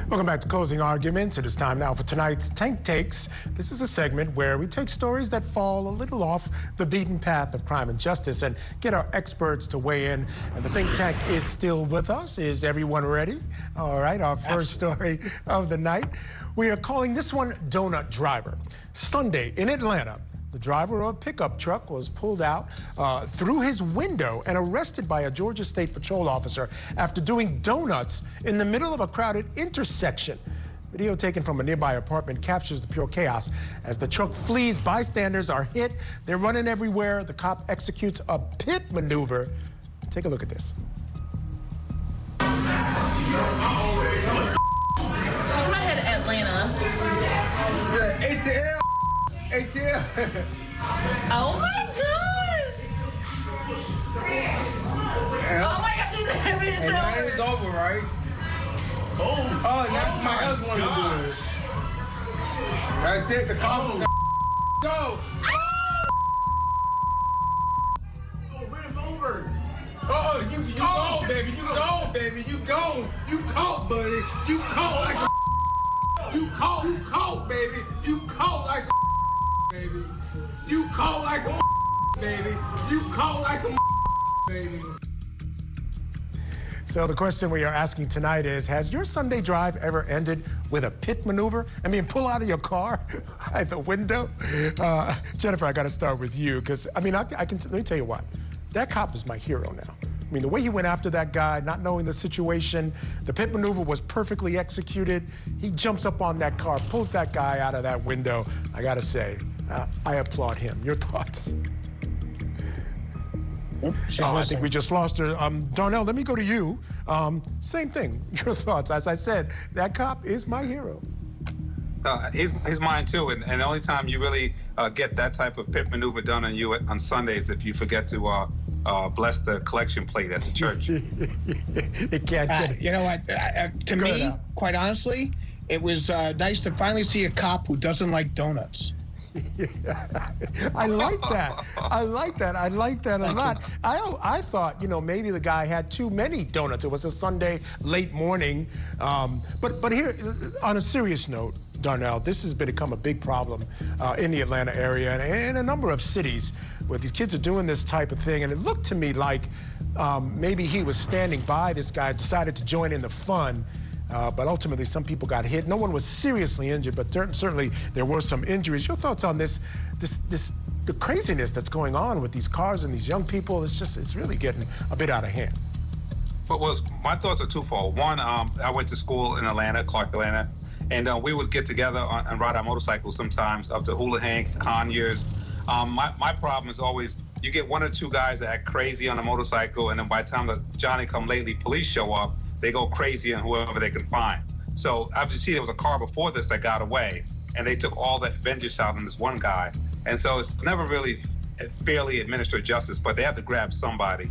Welcome back to Closing Arguments. It is time now for tonight's Tank Takes. This is a segment where we take stories that fall a little off the beaten path of crime and justice and get our experts to weigh in. And the think tank is still with us. Is everyone ready? All right, our first story of the night. We are calling this one Donut Driver. Sunday in Atlanta, the driver of a pickup truck was pulled out through his window and arrested by a Georgia State Patrol officer after doing donuts in the middle of a crowded intersection. Video taken from a nearby apartment captures the pure chaos. As the truck flees, bystanders are hit. They're running everywhere. The cop executes a pit maneuver. Take a look at this. I'm gonna head to Atlanta. ATL. ATL. Oh my gosh! Oh my gosh, you never been And now it's over, right? Oh, now somebody else wanted to do it. That's it. The cops go. Oh, ran him over. Oh, you go, baby. You go, baby. You go. You caught, buddy. You caught like a. You caught, baby. You caught like a. Baby. You caught like a. Baby. You caught like a. Baby. So the question we are asking tonight is, has your Sunday drive ever ended with a pit maneuver? I mean, pull out of your car at the window? Jennifer, I got to start with you because, I mean, let me tell you what. That cop is my hero now. I mean, the way he went after that guy, not knowing the situation, the pit maneuver was perfectly executed. He jumps up on that car, pulls that guy out of that window. I got to say, I applaud him. Your thoughts? I think we just lost her. Darnell, let me go to you. Same thing. Your thoughts? As I said, that cop is my hero. He's mine too. And the only time you really get that type of pit maneuver done on you on Sundays if you forget to bless the collection plate at the church. It can't get it. You know what? To me, quite honestly, it was nice to finally see a cop who doesn't like donuts. I like that. I like that. I like that a lot. I thought, you know, maybe the guy had too many donuts. It was a Sunday late morning. But here, on a serious note, Darnell, this has become a big problem in the Atlanta area and in a number of cities where these kids are doing this type of thing. And it looked to me like maybe he was standing by this guy and decided to join in the fun. But ultimately, some people got hit. No one was seriously injured, but certainly there were some injuries. Your thoughts on the craziness that's going on with these cars and these young people? It's really getting a bit out of hand. My thoughts are twofold. One, I went to school in Atlanta, Clark, Atlanta, and we would get together and ride our motorcycles sometimes up to Hula Hanks, Conyers. My problem is always you get one or two guys that act crazy on a motorcycle, and then by the time the Johnny-come-lately police show up, they go crazy on whoever they can find. So obviously there was a car before this that got away, and they took all that vengeance out on this one guy. And so it's never really fairly administered justice, but they have to grab somebody.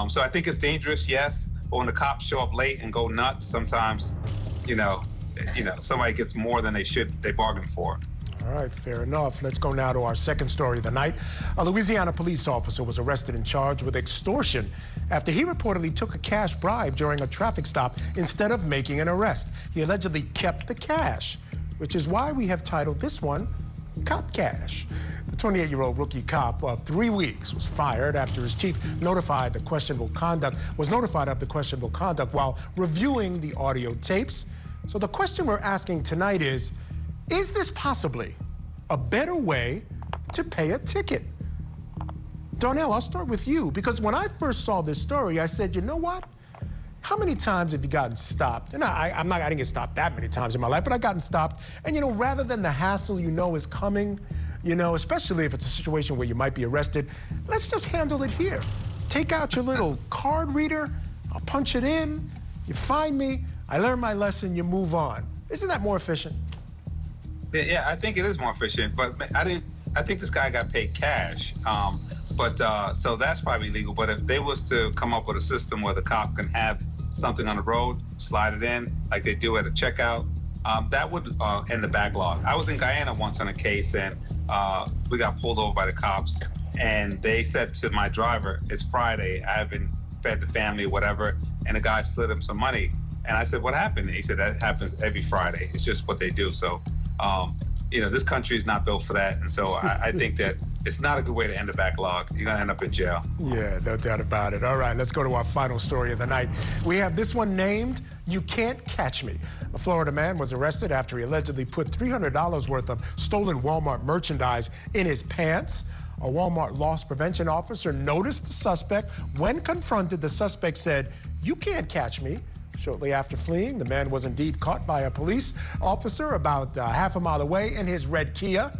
So I think it's dangerous, yes, but when the cops show up late and go nuts, sometimes, you know, somebody gets more than they bargained for. All right, fair enough. Let's go now to our second story of the night. A Louisiana police officer was arrested and charged with extortion after he reportedly took a cash bribe during a traffic stop instead of making an arrest. He allegedly kept the cash, which is why we have titled this one, Cop Cash. The 28-year-old rookie cop of 3 weeks was fired after his chief was notified of the questionable conduct while reviewing the audio tapes. So the question we're asking tonight is this possibly a better way to pay a ticket? Darnell, I'll start with you, because when I first saw this story, I said, you know what? How many times have you gotten stopped? And I didn't get stopped that many times in my life, but I've gotten stopped. And, you know, rather than the hassle you know is coming, you know, especially if it's a situation where you might be arrested, let's just handle it here. Take out your little card reader, I'll punch it in, you find me, I learn my lesson, you move on. Isn't that more efficient? Yeah, I think it is more efficient, but I think this guy got paid cash. So that's probably legal. But if they was to come up with a system where the cop can have something on the road, slide it in, like they do at a checkout, that would end the backlog. I was in Guyana once on a case, and we got pulled over by the cops, and they said to my driver, it's Friday, I haven't fed the family or whatever, and the guy slid him some money. And I said, what happened? And he said, that happens every Friday. It's just what they do. So, this country is not built for that. And so I think that it's not a good way to end a backlog. You're going to end up in jail. Yeah, no doubt about it. All right, let's go to our final story of the night. We have this one named, You Can't Catch Me. A Florida man was arrested after he allegedly put $300 worth of stolen Walmart merchandise in his pants. A Walmart loss prevention officer noticed the suspect. When confronted, the suspect said, "You can't catch me." Shortly after fleeing, the man was indeed caught by a police officer about half a mile away in his red Kia.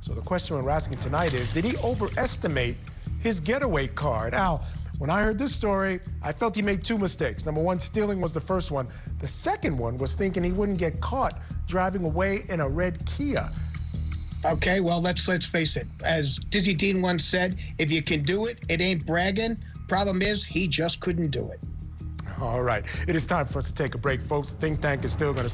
So the question we're asking tonight is, did he overestimate his getaway car? Now, when I heard this story, I felt he made two mistakes. Number one, stealing was the first one. The second one was thinking he wouldn't get caught driving away in a red Kia. Okay, well, let's face it. As Dizzy Dean once said, if you can do it, it ain't bragging. Problem is, he just couldn't do it. All right, it is time for us to take a break, folks. Think Tank is still going to